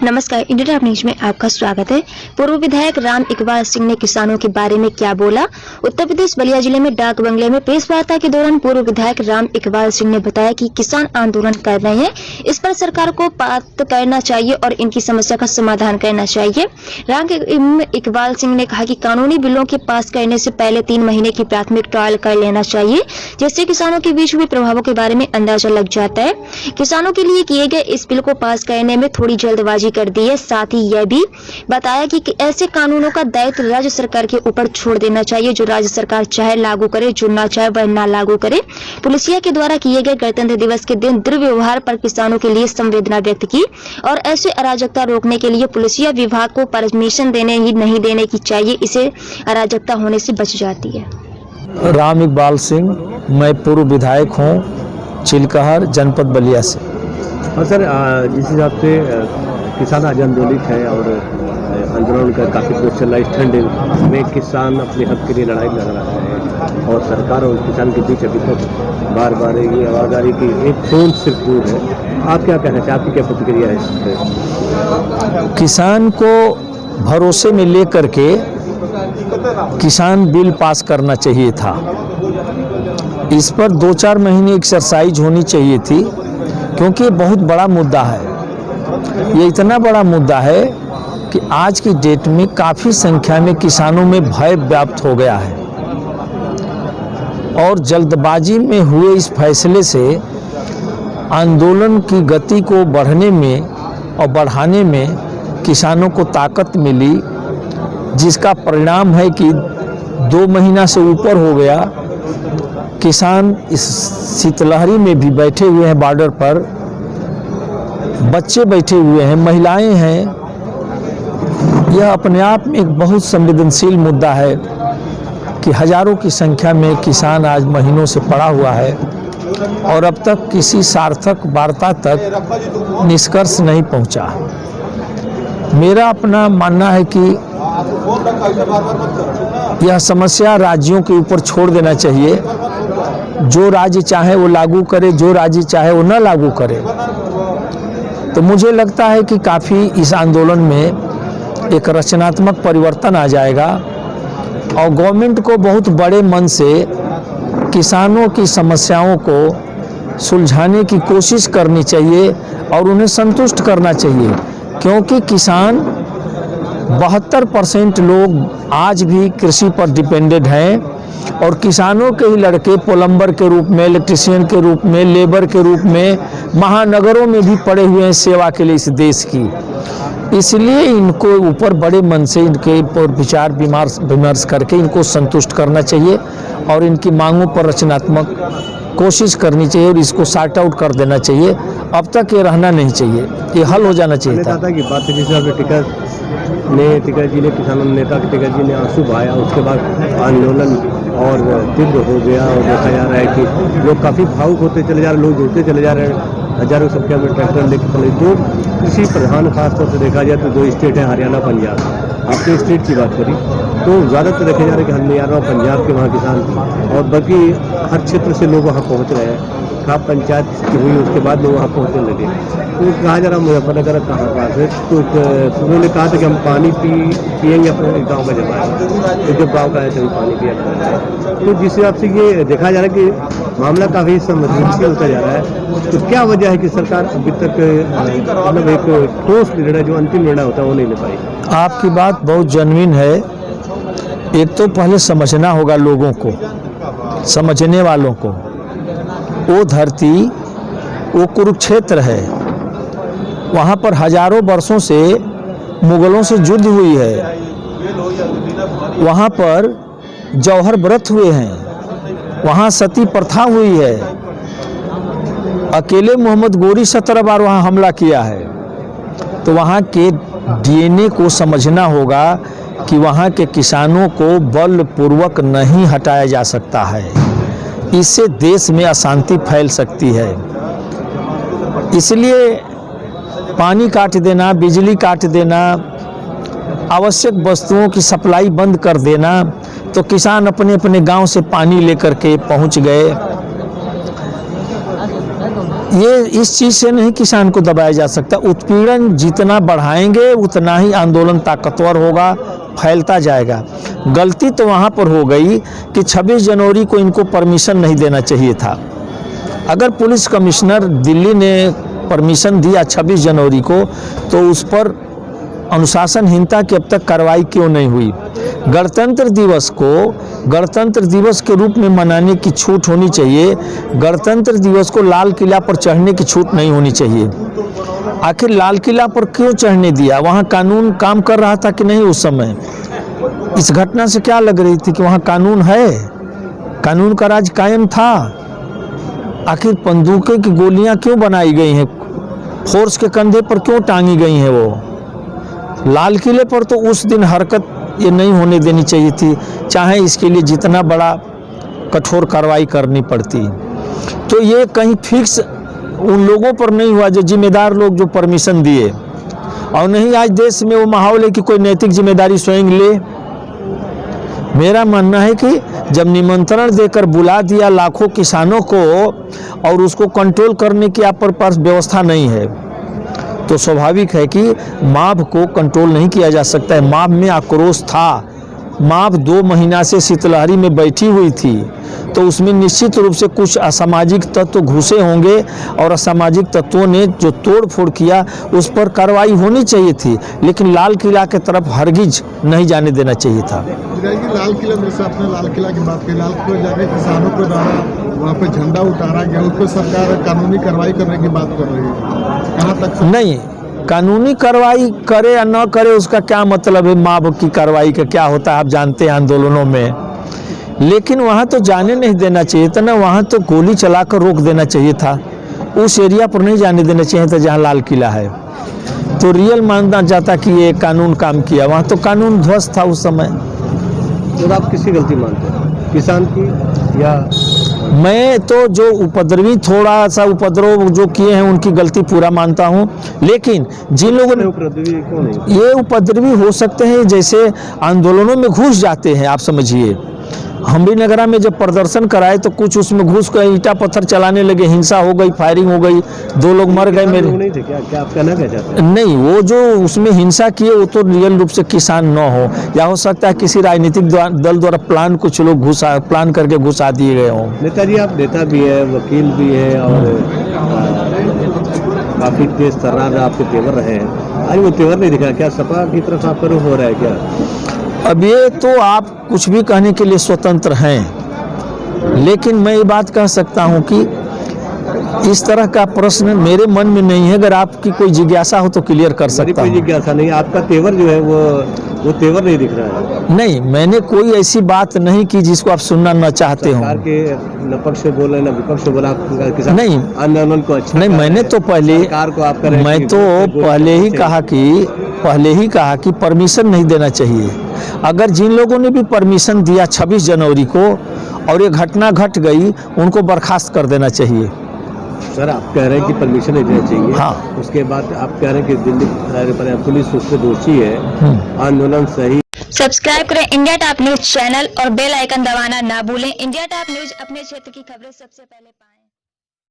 नमस्कार, India top news में आपका स्वागत है। पूर्व विधायक राम इकबाल सिंह ने किसानों के बारे में क्या बोला। उत्तर प्रदेश बलिया जिले में डाक बंगले में प्रेस वार्ता के दौरान पूर्व विधायक राम इकबाल सिंह ने बताया कि किसान आंदोलन कर रहे हैं, इस पर सरकार को बात करना चाहिए और इनकी समस्या का समाधान करना चाहिए। राम इकबाल सिंह ने कहा कि कानूनी बिलों के पास करने से पहले 3 महीने की प्राथमिक ट्रायल कर लेना चाहिए, जिससे किसानों के बीच हुए प्रभावों के बारे में अंदाजा लग जाता है। किसानों के लिए किए गए इस बिल को पास करने में थोड़ी जल्दबाजी कर दी है। साथ ही यह भी बताया कि ऐसे कानूनों का दायित्व राज्य सरकार के ऊपर छोड़ देना चाहिए। जो राज्य सरकार चाहे लागू करे, जो ना चाहे वह ना लागू करे। पुलिसिया के द्वारा किए गए गणतंत्र दिवस के दिन दुर्व्यवहार पर किसानों के लिए संवेदना व्यक्त की और ऐसे अराजकता रोकने के लिए पुलिसिया विभाग को परमिशन देने ही नहीं देने की चाहिए, इसे अराजकता होने से बच जाती है। राम इकबाल सिंह, मैं पूर्व विधायक हूँ चिलकहर जनपद बलिया से। और सर, जिस हिसाब से किसान आज आंदोलित है और आंदोलन का काफ़ी कुछ चल रहा है, इस ठंड में किसान अपने हक के लिए लड़ाई लड़ रहा है और सरकार और किसान के बीच अभी तक बार बार ये आवाज़ आ रही कि एक खून सिर्फ दूर है। आप क्या कहना चाहिए, आपकी क्या प्रतिक्रिया है इस पर? किसान को भरोसे में लेकर के किसान बिल पास करना चाहिए था। इस पर 2-4 महीने एक्सरसाइज होनी चाहिए थी, क्योंकि ये बहुत बड़ा मुद्दा है। ये इतना बड़ा मुद्दा है कि आज की डेट में काफ़ी संख्या में किसानों में भय व्याप्त हो गया है और जल्दबाजी में हुए इस फैसले से आंदोलन की गति को बढ़ने में और बढ़ाने में किसानों को ताकत मिली, जिसका परिणाम है कि 2 महीना से ऊपर हो गया। किसान इस शीतलहरी में भी बैठे हुए हैं, बॉर्डर पर बच्चे बैठे हुए हैं, महिलाएं हैं। यह अपने आप में एक बहुत संवेदनशील मुद्दा है कि हजारों की संख्या में किसान आज महीनों से पड़ा हुआ है और अब तक किसी सार्थक वार्ता तक निष्कर्ष नहीं पहुंचा। मेरा अपना मानना है कि यह समस्या राज्यों के ऊपर छोड़ देना चाहिए। जो राज्य चाहे वो लागू करे, जो राज्य चाहे वो न लागू करे। तो मुझे लगता है कि काफ़ी इस आंदोलन में एक रचनात्मक परिवर्तन आ जाएगा और गवर्नमेंट को बहुत बड़े मन से किसानों की समस्याओं को सुलझाने की कोशिश करनी चाहिए और उन्हें संतुष्ट करना चाहिए, क्योंकि किसान 72% लोग आज भी कृषि पर डिपेंडेड हैं और किसानों के ही लड़के प्लम्बर के रूप में, इलेक्ट्रिशियन के रूप में, लेबर के रूप में महानगरों में भी पड़े हुए हैं सेवा के लिए इस देश की। इसलिए इनको ऊपर बड़े मन से इनके ऊपर विचार विमर्श करके इनको संतुष्ट करना चाहिए और इनकी मांगों पर रचनात्मक कोशिश करनी चाहिए और इसको सॉर्ट आउट कर देना चाहिए। अब तक ये रहना नहीं चाहिए, ये हल हो जाना चाहिए था। की बात टिकर जी ने किसानों नेता टिकर जी ने आंसू बहाया, उसके बाद आंदोलन और तीव्र हो गया और देखा जा रहा है कि लोग काफ़ी भावुक होते चले जा रहे हैं, लोग जुड़ते चले जा रहे हैं। हजारों संख्या में ट्रैक्टर लेकर चले। दो कृषि प्रधान खासतौर से देखा जाए तो 2 स्टेट हैं, हरियाणा पंजाब। आपने स्टेट की बात करी तो ज़्यादातर देखे जा रहे हैं कि हरियाणा और पंजाब के वहाँ किसान और बाकी हर क्षेत्र से लोग वहाँ पहुँच रहे हैं। खाप पंचायत की हुई उसके बाद लोग वहाँ पहुँचने लगे। तो कहा जा रहा मुजफ्फरनगर कहाँ पास है, तो उन्होंने कहा था कि हम पानी पिएंगे अपने गाँव में जब आए, तो जब गाँव का है तभी पानी पिया करेंगे। तो जिस हिसाब से ये देखा जा रहा है कि मामला काफ़ी संवेदनशील होता जा रहा है, तो क्या वजह है कि सरकार अभी तक मतलब एक ठोस निर्णय जो अंतिम निर्णय होता है वो नहीं ले पाई? आपकी बात बहुत जेन्युइन है। एक तो पहले समझना होगा लोगों को, समझने वालों को। वो धरती, वो कुरुक्षेत्र है, वहाँ पर हजारों वर्षों से मुगलों से युद्ध हुई है। वहाँ पर जौहर व्रत हुए हैं, वहाँ सती प्रथा हुई है। अकेले मोहम्मद गोरी 17 बार वहाँ हमला किया है। तो वहाँ के डीएनए को समझना होगा कि वहाँ के किसानों को बलपूर्वक नहीं हटाया जा सकता है। इससे देश में अशांति फैल सकती है। इसलिए पानी काट देना, बिजली काट देना, आवश्यक वस्तुओं की सप्लाई बंद कर देना, तो किसान अपने अपने गांव से पानी लेकर के पहुंच गए। ये इस चीज़ से नहीं किसान को दबाया जा सकता। उत्पीड़न जितना बढ़ाएंगे उतना ही आंदोलन ताकतवर होगा, फैलता जाएगा। गलती तो वहाँ पर हो गई कि 26 जनवरी को इनको परमिशन नहीं देना चाहिए था। अगर पुलिस कमिश्नर दिल्ली ने परमिशन दिया 26 जनवरी को, तो उस पर अनुशासनहीनता की अब तक कार्रवाई क्यों नहीं हुई? गणतंत्र दिवस को गणतंत्र दिवस के रूप में मनाने की छूट होनी चाहिए। गणतंत्र दिवस को लाल किला पर चढ़ने की छूट नहीं होनी चाहिए। आखिर लाल किला पर क्यों चढ़ने दिया? वहाँ कानून काम कर रहा था कि नहीं उस समय? इस घटना से क्या लग रही थी कि वहाँ कानून है, कानून का राज कायम था? आखिर बंदूकें की गोलियां क्यों बनाई गई हैं? फोर्स के कंधे पर क्यों टांगी गई हैं? वो लाल किले पर तो उस दिन हरकत ये नहीं होने देनी चाहिए थी, चाहे इसके लिए जितना बड़ा कठोर कार्रवाई करनी पड़ती। तो ये कहीं फिक्स उन लोगों पर नहीं हुआ जो जिम्मेदार लोग जो परमिशन दिए, और नहीं आज देश में वो माहौल है कि कोई नैतिक जिम्मेदारी स्वयं ले। मेरा मानना है कि जब निमंत्रण देकर बुला दिया लाखों किसानों को और उसको कंट्रोल करने की आप पर पास व्यवस्था नहीं है, तो स्वाभाविक है कि माभ को कंट्रोल नहीं किया जा सकता है। माभ में आक्रोश था। माभ 2 महीना से शीतलहरी में बैठी हुई थी, तो उसमें निश्चित रूप से कुछ असामाजिक तत्व घुसे होंगे, और असामाजिक तत्वों ने जो तोड़ फोड़ किया उस पर कार्रवाई होनी चाहिए थी, लेकिन लाल किला के तरफ हरगिज नहीं जाने देना चाहिए था। लाल किला, जैसे आपने लाल किला की बात की, लाल किला जाके किसानों को द्वारा वहाँ पे झंडा उतारा गया, उस पर सरकार कानूनी कार्रवाई करने की बात कर रही है, कहाँ तक? नहीं, कानूनी कार्रवाई करे या न करे उसका क्या मतलब है? माभ की कार्रवाई का क्या होता है आप जानते हैं आंदोलनों में। लेकिन वहाँ तो जाने नहीं देना चाहिए था ना, वहाँ तो गोली चलाकर रोक देना चाहिए था। उस एरिया पर नहीं जाने देना चाहिए था जहाँ लाल किला है। तो रियल मानना जाता कि ये कानून काम किया, वहाँ तो कानून ध्वस्त था उस समय। तो आप किसकी गलती मानते हैं, किसान की या? मैं तो जो उपद्रवी थोड़ा सा उपद्रव जो किए हैं उनकी गलती पूरा मानता हूं, लेकिन जिन लोगों ने उपद्रवी क्यों नहीं? ये उपद्रवी हो सकते हैं जैसे आंदोलनों में घुस जाते हैं। आप समझिए, हम भी नगरा में जब प्रदर्शन कराए तो कुछ उसमें घुस कर ईंटा पत्थर चलाने लगे, हिंसा हो गई, फायरिंग हो गई, 2 लोग मर गए। मेरे नहीं थे क्या आप कहना क्या चाहते हैं? नहीं, वो जो उसमें हिंसा किए वो तो रियल रूप से किसान न हो, या हो सकता है किसी राजनीतिक दल द्वारा प्लान कुछ लोग प्लान करके घुसा दिए गए हों। नेताजी आप नेता भी है, वकील भी है, और काफी तेज तर्रार आपके तेवर रहे हैं। आज वो तेवर नहीं दिखा, क्या सपा की तरफ आपका रुख हो रहा है क्या? अब ये तो आप कुछ भी कहने के लिए स्वतंत्र हैं, लेकिन मैं ये बात कह सकता हूं कि इस तरह का प्रश्न मेरे मन में नहीं है। अगर आपकी कोई जिज्ञासा हो तो क्लियर कर सकता हूं। कोई जिज्ञासा नहीं, आपका तेवर जो है वो तेवर नहीं दिख रहा है। नहीं, मैंने कोई ऐसी बात नहीं की जिसको आप सुनना न चाहते हो। सरकार के न पक्ष से बोले न विपक्ष से बोला, नहीं आंदोलन को अच्छा नहीं, मैंने तो पहले पहले ही कहा कि परमिशन नहीं देना चाहिए। अगर जिन लोगों ने भी परमिशन दिया 26 जनवरी को और ये घटना घट गई, उनको बर्खास्त कर देना चाहिए। सर आप कह रहे हैं कि परमिशन नहीं देना चाहिए, हाँ। उसके बाद आप कह रहे हैं कि दिल्ली पुलिस उससे दोषी है, आंदोलन सही। सब्सक्राइब करें इंडिया टॉप न्यूज चैनल और बेल आइकन दबाना ना भूलें। इंडिया टॉप न्यूज अपने क्षेत्र की खबरें सबसे पहले पाएं।